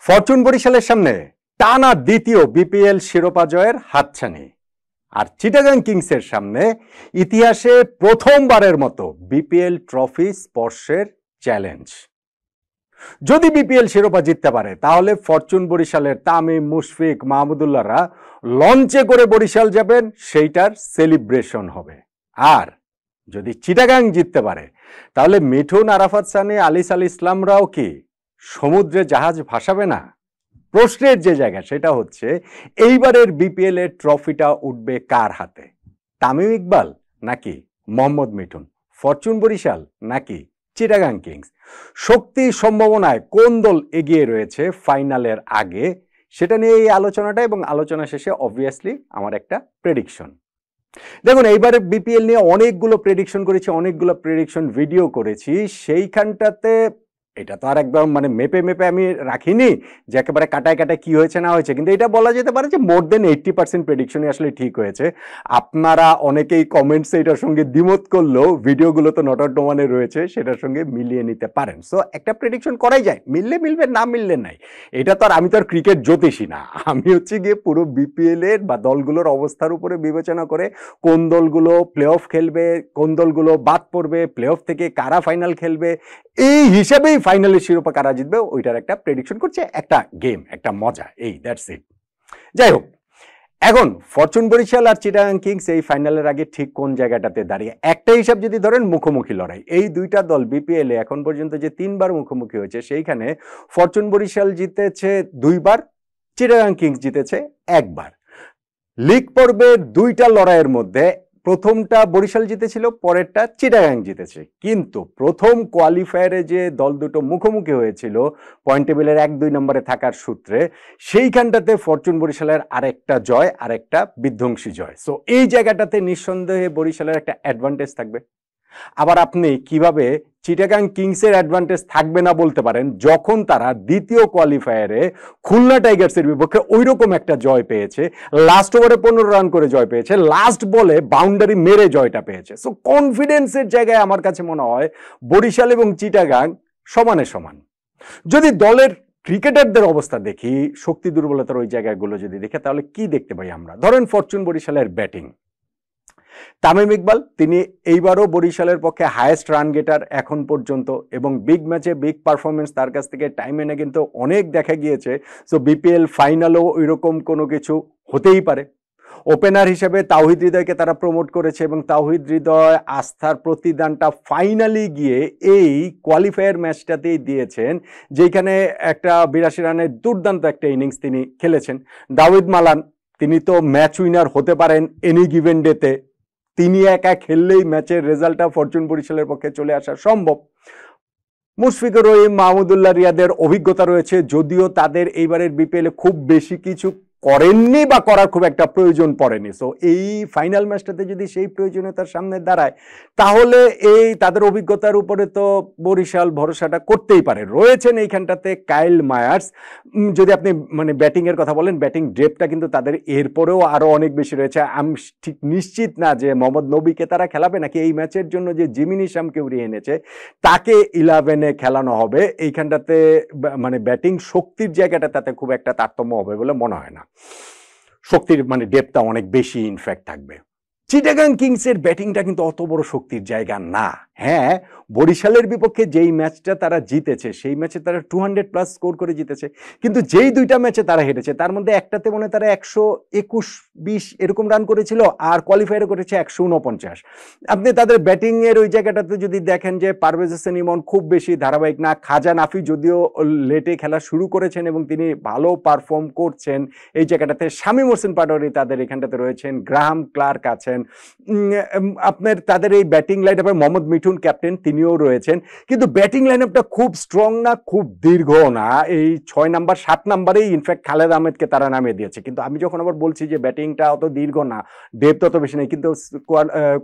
Fortune বরিশালের সামনে টানা দ্বিতীয় বিপিএল শিরোপা জয়ের হাতছানি, আর চিটাগাং কিংসের সামনে ইতিহাসে প্রথমবারের মতো বিপিএল ট্রফি স্পর্শের চ্যালেঞ্জ। যদি বিপিএল শিরোপা জিততে পারে তাহলে ফরচুন বরিশালের তামিম, মুশফিক, মাহমুদুল্লাহরা লঞ্চে করে বরিশাল যাবেন, সেইটার সেলিব্রেশন হবে। আর যদি চিটাগাং জিততে পারে তাহলে মিঠুন, আরাফাত সানি, আলিস আল ইসলামরাও কি সমুদ্রে জাহাজ ভাসাবে না? প্রশ্নের যে জায়গা সেটা হচ্ছে এইবারের বিপিএল এর ট্রফিটা উঠবে কার হাতে? তামিম ইকবাল নাকি মোহাম্মদ মিঠুন? ফরচুন বরিশাল নাকি চিটাগাং কিংস? শক্তি সম্ভাবনায় কোন দল এগিয়ে রয়েছে ফাইনালের আগে, সেটা নিয়ে এই আলোচনাটা, এবং আলোচনা শেষে অবভিয়াসলি আমার একটা প্রেডিকশন। দেখুন, এইবারে বিপিএল নিয়ে অনেকগুলো প্রেডিকশন করেছি, অনেকগুলো প্রেডিকশন ভিডিও করেছি। সেইখানটাতে এটা তো আর একদম মেপে মেপে আমি রাখিনি যে একেবারে কাটায় কাটায় কি হয়েছে না হয়েছে, কিন্তু এটা বলা যেতে পারে যে মোর দেন 80% প্রেডিকশনই আসলে ঠিক হয়েছে। আপনারা অনেকেই কমেন্টসে এটার সঙ্গে দ্বিমত করলেও ভিডিওগুলো তো নট আউট ডোমানে রয়েছে, সেটার সঙ্গে মিলিয়ে নিতে পারেন। সো একটা প্রেডিকশন করাই যায়, মিললে মিলবে, না মিললে নাই। এটা তো আর আমি তো আর ক্রিকেট জ্যোতিষী না, আমি হচ্ছে গিয়ে পুরো বিপিএল এর বা দলগুলোর অবস্থার উপরে বিবেচনা করে কোন দলগুলো প্লে অফ খেলবে, কোন দলগুলো বাদ পড়বে, প্লে অফ থেকে কারা ফাইনাল খেলবে, এই হিসাবেই ফাইনালের শিরোপা কারা জিতবে ওইটার একটা প্রেডিকশন করছে। একটা গেম, একটা মজা, এই দ্যাটস ইট। যাই হোক, এখন ফরচুন বরিশাল আর চিটাগাং কিংস এই ফাইনালের আগে ঠিক কোন জায়গাটাতে দাঁড়িয়ে, একটা হিসাব যদি ধরেন মুখোমুখি লড়াই, এই দুইটা দল বিপিএল এ এখন পর্যন্ত যে 3বার মুখোমুখি হয়েছে সেইখানে ফরচুন বরিশাল জিতেছে 2বার, চিটাগাং কিংস জিতেছে 1বার। লিগ পর্বের দুইটা লড়াইয়ের মধ্যে প্রথমটা বরিশাল জিতেছিল, পরেরটা চিটাগাং জিতেছে। কিন্তু প্রথম কোয়ালিফায়ারে যে দল দুটো মুখোমুখি হয়েছিল পয়েন্ট টেবিলের 1-2 নম্বরে থাকার সূত্রে, সেইখানটাতে ফরচুন বরিশালের আরেকটা জয়, আরেকটা বিধ্বংসী জয়। সো এই জায়গাটাতে নিঃসন্দেহে বরিশালের একটা অ্যাডভান্টেজ থাকবে। আবার আপনি কিভাবে চিটাগাং কিংসের অ্যাডভান্টেজ থাকবে না বলতে পারেন, যখন তারা দ্বিতীয় কোয়ালিফায়ারে খুলনা টাইগার্সের বিপক্ষে ওইরকম একটা জয় পেয়েছে, লাস্ট ওভারে 15 রান করে জয় পেয়েছে, লাস্ট বলে বাউন্ডারি মেরে জয়টা পেয়েছে। সো কনফিডেন্সের জায়গায় আমার কাছে মনে হয় বরিশাল এবং চিটাগাং সমানে সমান। যদি দলের ক্রিকেটারদের অবস্থা দেখি, শক্তি দুর্বলতার ওই জায়গাগুলো যদি দেখে, তাহলে কি দেখতে পাই আমরা? ধরেন ফরচুন বরিশালের ব্যাটিং, তামিম ইকবাল তিনি এইবারও বরিশালের পক্ষে হাইয়েস্ট রান গেটার এখন পর্যন্ত, এবং বিগ ম্যাচে বিগ পারফরমেন্স তার কাছ থেকে টাইম এনে কিন্তু অনেক দেখা গিয়েছে। সো বিপিএল ফাইনালও ওইরকম কোনো কিছু হতেই পারে। ওপেনার হিসেবে তাওহিদ হৃদয়কে তারা প্রমোট করেছে, এবং তাওহিদ হৃদয় আস্থার প্রতিদানটা ফাইনালি গিয়ে এই কোয়ালিফায়ার ম্যাচটাতেই দিয়েছেন, যেখানে একটা 82 রানের দুর্দান্ত একটা ইনিংস তিনি খেলেছেন। দাউদ মালান তিনি তো ম্যাচ উইনার হতে পারেন এনি গিভেন ডেতে, তিনি একা খেললেই ম্যাচের রেজাল্টটা ফরচুন বরিশালের পক্ষে চলে আসা সম্ভব। মুশফিকুর রহিম, মাহমুদুল্লাহ রিয়াদের অভিজ্ঞতা রয়েছে, যদিও তাদের এইবারের বিপিএল এ খুব বেশি কিছু করেননি বা করার খুব একটা প্রয়োজন পড়েনি। সো এই ফাইনাল ম্যাচটাতে যদি সেই প্রয়োজনীয়তার সামনে দাঁড়ায়, তাহলে এই তাদের অভিজ্ঞতার উপরে তো বরিশাল ভরসাটা করতেই পারে। রয়েছেন এইখানটাতে কাইল মায়ার্স। যদি আপনি ব্যাটিং এর কথা বলেন, ব্যাটিং ডেপটা কিন্তু তাদের এরপরেও আরো অনেক বেশি রয়েছে। আমি ঠিক নিশ্চিত না যে মোহাম্মদ নবীকে তারা খেলাবে, নাকি এই ম্যাচের জন্য যে জিমিনি শামকে উড়িয়ে এনেছে তাকে 11-এ খেলানো হবে। এইখানটাতে ব্যাটিং শক্তির জায়গাটা তাতে খুব একটা তারতম্য হবে বলে মনে হয় না। শক্তির ডেপটা অনেক বেশি ইনফ্যাক্ট থাকবে। চিটাগাং কিংসের ব্যাটিংটা কিন্তু অত বড় শক্তির জায়গা না। হ্যাঁ, বরিশালের বিপক্ষে যেই ম্যাচটা তারা জিতেছে সেই ম্যাচে তারা 200+ স্কোর করে জিতেছে, কিন্তু যেই দুইটা ম্যাচে তারা হেরেছে তার মধ্যে একটাতে তারা 121-20 এরকম রান করেছিল, আর কোয়ালিফায়ারে করেছে 149। আপনি তাদের ব্যাটিং এর ওই জায়গাটাতে যদি দেখেন যে পারভেজ হোসেন ইমন খুব বেশি ধারাবাহিক না, খাজা নাফি যদিও লেটে খেলা শুরু করেছেন এবং তিনি ভালো পারফর্ম করছেন এই জায়গাটাতে, শামীম হোসেন পাটোয়ারি তাদের এখানটাতে রয়েছেন, গ্রাহাম ক্লার্ক আছেন, আপনার তাদের এই ব্যাটিং লাইন আপে মোহাম্মদ মিঠুন ক্যাপ্টেন তিনিও রয়েছেন, কিন্তু ব্যাটিং লাইন আপটা খুব স্ট্রং না, খুব দীর্ঘ না। এই 6 নাম্বার 7 নাম্বারেই ইনফ্যাক্ট খালেদ আহমেদকে তারা নামিয়ে দিয়েছে। কিন্তু আমি যখন আবার বলছি যে ব্যাটিংটা অত দীর্ঘ না, ডেপথ অত বেশি নেই, কিন্তু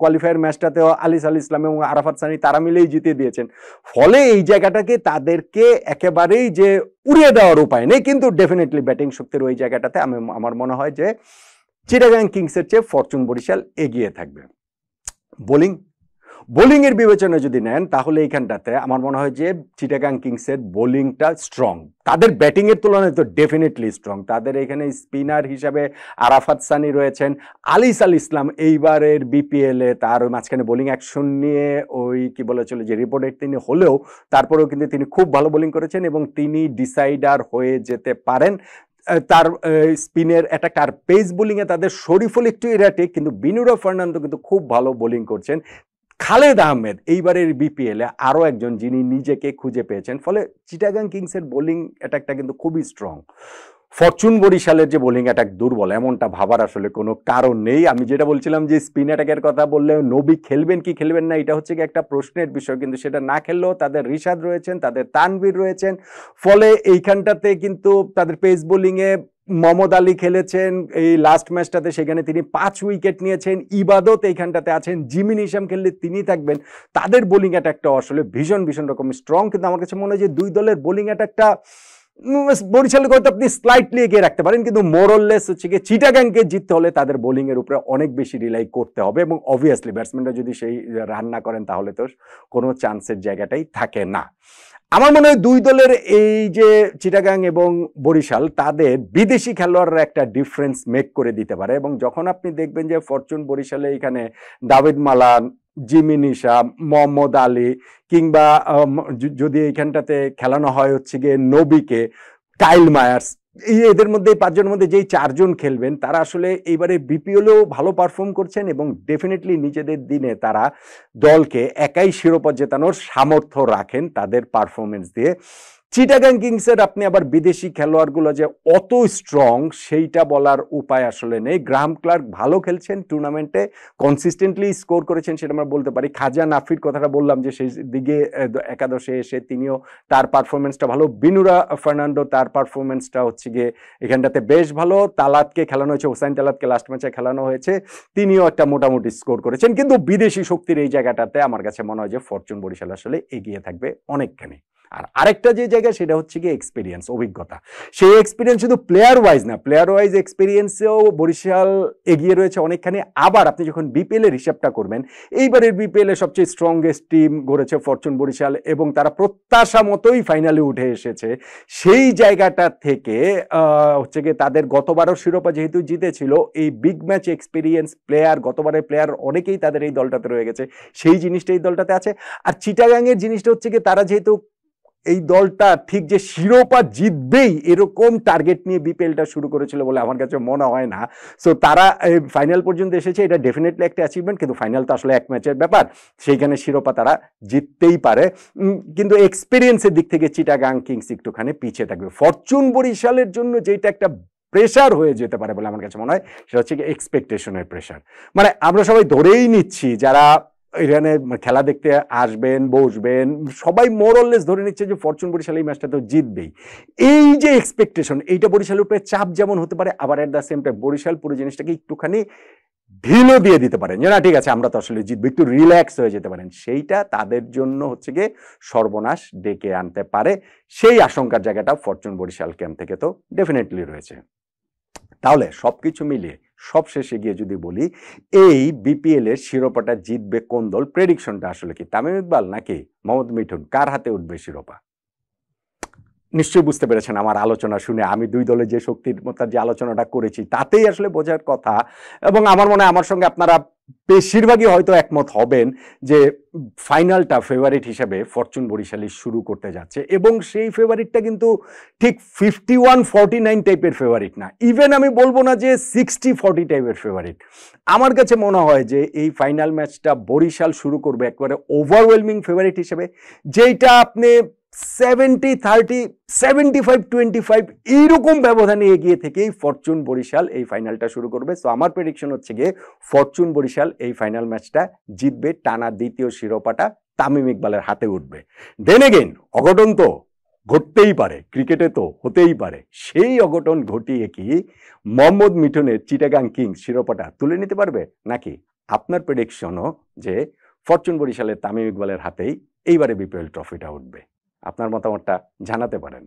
কোয়ালিফায়ার ম্যাচটাতেও আলিস আল ইসলাম এবং আরাফাত সানি তারা মিলেই জিতিয়ে দিয়েছেন। ফলে এই জায়গাটাকে তাদেরকে একেবারেই যে উড়িয়ে দেওয়ার উপায় নেই, কিন্তু ডেফিনেটলি ব্যাটিং শক্তির ওই জায়গাটাতে আমার মনে হয় যে চিটাগাং কিংসের চেয়ে ফরচুন বরিশাল এগিয়ে থাকবে। বোলিং বোলিংয়ের বিবেচনা যদি নেন তাহলে এইখানটাতে আমার মনে হয় যে চিটাগাং কিংসের বোলিংটা স্ট্রং, তাদের ব্যাটিংয়ের তুলনায় তো ডেফিনেটলি স্ট্রং। তাদের এখানে স্পিনার হিসাবে আরাফাত সানি রয়েছেন, আলিস আল ইসলাম এইবারের বিপিএলে তার মাঝখানে বোলিং অ্যাকশন নিয়ে ওই কি বলে চলে যে রিপোর্টেড তিনি হলেও তারপরেও কিন্তু তিনি খুব ভালো বোলিং করেছেন এবং তিনি ডিসাইডার হয়ে যেতে পারেন। তার স্পিনের অ্যাটাক আর পেস বোলিংয়ে তাদের শরীফুল একটু ইরাটিক, কিন্তু বিনুরা ফার্নান্দো কিন্তু খুব ভালো বোলিং করছেন। খালেদ আহমেদ এইবারের বিপিএলে আরও একজন যিনি নিজেকে খুঁজে পেয়েছেন, ফলে চিটাগাং কিংসের বোলিং অ্যাটাকটা কিন্তু খুবই স্ট্রং। ফরচুন বরিশালের যে বোলিং অ্যাটাক দুর্বল এমনটা ভাবার আসলে কোনো কারণ নেই। আমি যেটা বলছিলাম যে স্পিন অ্যাটাকের কথা বললে নবী খেলবেন কি খেলবেন না এটা হচ্ছে একটা প্রশ্নের বিষয়, কিন্তু সেটা না খেললেও তাদের রিশাদ রয়েছেন, তাদের তানভীর রয়েছেন, ফলে এইখানটাতে কিন্তু তাদের পেস বোলিংয়ে মোহাম্মদ আলী খেলেছেন এই লাস্ট ম্যাচটাতে, সেখানে তিনি 5 উইকেট নিয়েছেন। ইবাদত এইখানটাতে আছেন, জিমিন ইসাম খেললে তিনি থাকবেন। তাদের বোলিং অ্যাটাকটা আসলে ভীষণ ভীষণ রকম স্ট্রং, কিন্তু আমার কাছে মনে হয় যে দুই দলের বোলিং অ্যাটাকটা বরিশালকে হয়তো আপনি স্লাইটলি এগিয়ে রাখতে পারেন, কিন্তু মোরললেস হচ্ছে গিয়ে চিটাগাংকে জিততে হলে তাদের বোলিং এর উপরে অনেক বেশি রিলাই করতে হবে এবং অবভিয়াসলি ব্যাটসম্যানরা যদি সেই রান না করেন তাহলে তো কোনো চান্সের জায়গাটাই থাকে না। আমার মনে হয় দুই দলের এই যে চিটাগাং এবং বরিশাল তাদের বিদেশি খেলোয়াড়রা একটা ডিফারেন্স মেক করে দিতে পারে, এবং যখন আপনি দেখবেন যে ফরচুন বরিশালে এখানে David Malan, Jimin ইসাম, Mohammad Ali কিংবা যদি এইখানটাতে খেলানো হয় হচ্ছে গিয়ে নবীকে, কাইল মায়ার্স, এদের মধ্যে 5 জনের মধ্যে যেই 4 জন খেলবেন তারা আসলে এইবারে বিপিএলেও ভালো পারফর্ম করছেন এবং ডেফিনেটলি নিজেদের দিনে তারা দলকে একাই শিরোপা জেতানোর সামর্থ্য রাখেন তাদের পারফরমেন্স দিয়ে। চিটাগাং কিংসের আপনি আবার বিদেশি খেলোয়াড়গুলো যে অত স্ট্রং সেইটা বলার উপায় আসলে নেই। গ্রাহাম ক্লার্ক ভালো খেলছেন, টুর্নামেন্টে কনসিস্টেন্টলি স্কোর করেছেন সেটা আমরা বলতে পারি। খাজা নাফির কথাটা বললাম যে সেই দিকে একাদশে এসে তিনিও তার পারফরমেন্সটা ভালো। বিনুরা ফার্নান্ডো তার পারফরমেন্সটা হচ্ছে গিয়ে এখানটাতে বেশ ভালো। তালাতকে খেলানো হয়েছে, হোসাইন তালাতকে লাস্ট ম্যাচে খেলানো হয়েছে, তিনিও একটা মোটামুটি স্কোর করেছেন। কিন্তু বিদেশি শক্তির এই জায়গাটাতে আমার কাছে মনে হয় যে ফরচুন বরিশাল আসলে এগিয়ে থাকবে অনেকখানি। আর আরেকটা যে জায়গা সেটা হচ্ছে কি এক্সপিরিয়েন্স, অভিজ্ঞতা। সেই এক্সপিরিয়েন্স শুধু প্লেয়ার ওয়াইজ না, প্লেয়ার ওয়াইজ এক্সপিরিয়েন্সেও বরিশাল এগিয়ে রয়েছে অনেকখানি। আবার আপনি যখন বিপিএল এর হিসাবটা করবেন, এইবারের বিপিএল এর সবচেয়ে স্ট্রংগেস্ট টিম গড়েছে ফরচুন বরিশাল এবং তারা প্রত্যাশা মতোই ফাইনালে উঠে এসেছে। সেই জায়গাটা থেকে হচ্ছে গিয়ে তাদের গতবারও শিরোপা যেহেতু জিতেছিল, এই বিগ ম্যাচ এক্সপিরিয়েন্স প্লেয়ার, গতবারের প্লেয়ার অনেকেই তাদের এই দলটাতে রয়ে গেছে, সেই জিনিসটা এই দলটাতে আছে। আর চিটাগাংয়ের জিনিসটা হচ্ছে গিয়ে তারা যেহেতু এই দলটা ঠিক যে শিরোপা জিতবেই এরকম টার্গেট নিয়ে বিপিএলটা শুরু করেছিল বলে আমার কাছে মনে হয় না। সো তারা ফাইনাল পর্যন্ত এসেছে, এটা ডেফিনেটলি একটা অ্যাচিভমেন্ট, কিন্তু ফাইনাল তো আসলে এক ম্যাচের ব্যাপার, সেইখানে শিরোপা তারা জিততেই পারে। কিন্তু এক্সপিরিয়েন্সের দিক থেকে চিটাগাং কিংস একটুখানি পিছিয়ে থাকবে। ফরচুন বরিশালের জন্য যেটা একটা প্রেশার হয়ে যেতে পারে বলে আমার কাছে মনে হয় সেটা হচ্ছে এক্সপেকটেশনের প্রেশার। মানে আমরা সবাই ধরেই নিচ্ছি যারা এখানে খেলা দেখতে আসবেন, বসবেন, সবাই মোরললেস ধরে নিচ্ছে যে ফরচুন বরিশাল এই ম্যাচটা তো জিতবেই। এই যে এক্সপেকটেশন, এইটা বরিশালের উপরে চাপ যেমন হতে পারে, আবার at the same time Barishal পুরো জিনিসটাকে একটুখানি ঢিলও দিয়ে দিতে পারেন, যে না ঠিক আছে আমরা তো আসলে জিতবো, একটু রিল্যাক্স হয়ে যেতে পারেন। সেইটা তাদের জন্য হচ্ছে গিয়ে সর্বনাশ ডেকে আনতে পারে। সেই আশঙ্কার জায়গাটা ফরচুন বরিশাল ক্যাম্প থেকে তো ডেফিনেটলি রয়েছে। তাহলে সবকিছু মিলিয়ে সবশেষে গিয়ে যদি বলি, এই বিপিএল এর শিরোপাটা জিতবে কোন দল, প্রেডিকশনটা আসলে কি তামিম ইকবাল নাকি মোহাম্মদ মিঠুন, কার হাতে উঠবে শিরোপা? নিশ্চয়ই বুঝতে পেরেছেন আমার আলোচনা শুনে, আমি দুই দলের যে শক্তির মতো যে আলোচনাটা করেছি তাতেই আসলে বোঝার কথা। এবং আমার মনে হয় আমার সঙ্গে আপনারা বেশিরভাগই হয়তো একমত হবেন যে ফাইনালটা ফেভারিট হিসেবে ফরচুন বরিশালই শুরু করতে যাচ্ছে, এবং সেই ফেভারিটটা কিন্তু ঠিক 51-49 টাইপের ফেভারিট না, ইভেন আমি বলবো না যে 60-40 টাইপের ফেভারিট। আমার কাছে মনে হয় যে এই ফাইনাল ম্যাচটা বরিশাল শুরু করবে একবারে ওভারওয়েলমিং ফেভারিট হিসেবে, যেটা আপনি 70-30, 75-25 এইরকম ব্যবধানে এগিয়ে থেকেই ফরচুন বরিশাল এই ফাইনালটা শুরু করবে। সো আমার প্রেডিকশন হচ্ছে গিয়ে ফরচুন বরিশাল এই ফাইনাল ম্যাচটা জিতবে, টানা দ্বিতীয় শিরোপাটা তামিম ইকবালের হাতে উঠবে। দেন এগেইন অঘটন তো ঘটতেই পারে, ক্রিকেটে তো হতেই পারে, সেই অঘটন ঘটিয়ে কি মোহাম্মদ মিঠুনের চিটাগাং কিংস শিরোপাটা তুলে নিতে পারবে, নাকি আপনার প্রেডিকশনও যে ফরচুন বরিশালের তামিম ইকবালের হাতেই এইবারে বিপিএল ট্রফিটা উঠবে? আপনার মতামতটা জানাতে পারেন।